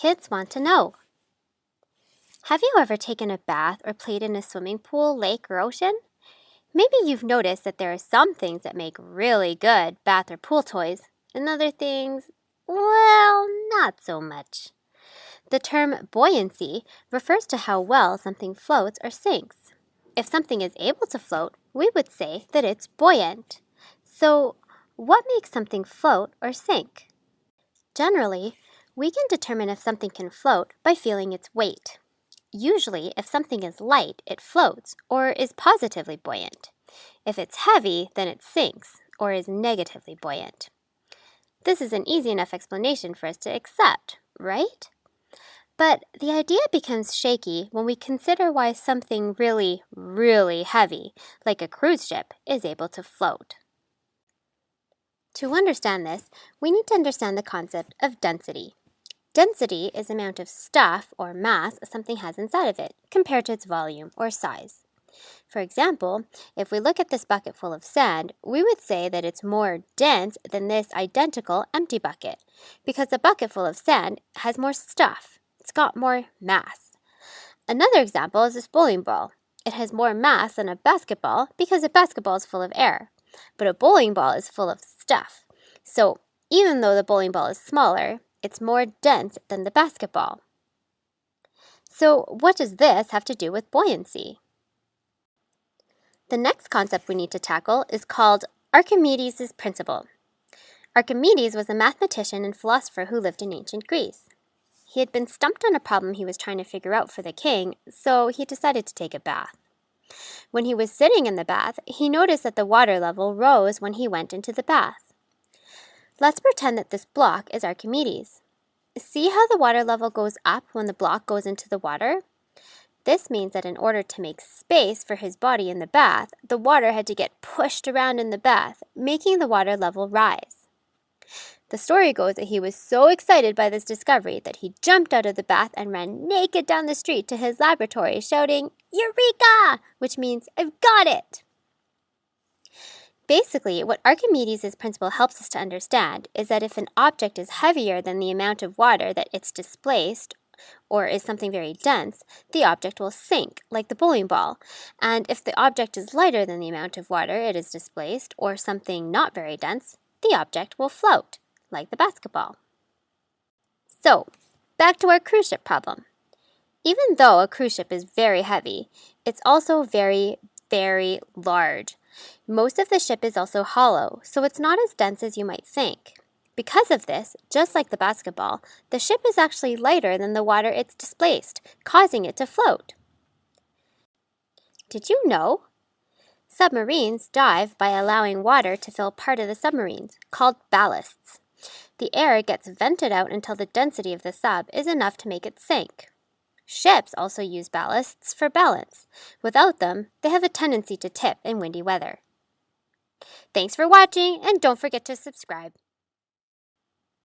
kids want to know. Have you ever taken a bath or played in a swimming pool, lake, or ocean? Maybe you've noticed that there are some things that make really good bath or pool toys, and other things, well, not so much. The term buoyancy refers to how well something floats or sinks. If something is able to float, we would say that it's buoyant. So, what makes something float or sink? Generally, we can determine if something can float by feeling its weight. Usually, if something is light, it floats or is positively buoyant. If it's heavy, then it sinks or is negatively buoyant. This is an easy enough explanation for us to accept, right? But the idea becomes shaky when we consider why something really, really heavy, like a cruise ship, is able to float. To understand this, we need to understand the concept of density. Density is the amount of stuff or mass something has inside of it, compared to its volume or size. For example, if we look at this bucket full of sand, we would say that it's more dense than this identical empty bucket, because the bucket full of sand has more stuff. It's got more mass. Another example is this bowling ball. It has more mass than a basketball because a basketball is full of air, but a bowling ball is full of stuff. So even though the bowling ball is smaller, it's more dense than the basketball. So what does this have to do with buoyancy? The next concept we need to tackle is called Archimedes' principle. Archimedes was a mathematician and philosopher who lived in ancient Greece. He had been stumped on a problem he was trying to figure out for the king, so he decided to take a bath. When he was sitting in the bath, he noticed that the water level rose when he went into the bath. Let's pretend that this block is Archimedes. See how the water level goes up when the block goes into the water? This means that in order to make space for his body in the bath, the water had to get pushed around in the bath, making the water level rise. The story goes that he was so excited by this discovery that he jumped out of the bath and ran naked down the street to his laboratory, shouting, "Eureka!" which means, "I've got it!" Basically, what Archimedes' principle helps us to understand is that if an object is heavier than the amount of water that it's displaced, or is something very dense, the object will sink, like the bowling ball. And if the object is lighter than the amount of water it is displaced, or something not very dense, the object will float, like the basketball. So, back to our cruise ship problem. Even though a cruise ship is very heavy, it's also very, very large. Most of the ship is also hollow, so it's not as dense as you might think. Because of this, just like the basketball, the ship is actually lighter than the water it's displaced, causing it to float. Did you know? Submarines dive by allowing water to fill part of the submarines, called ballasts. The air gets vented out until the density of the sub is enough to make it sink. Ships also use ballasts for balance. Without them, they have a tendency to tip in windy weather. Thanks for watching, and don't forget to subscribe.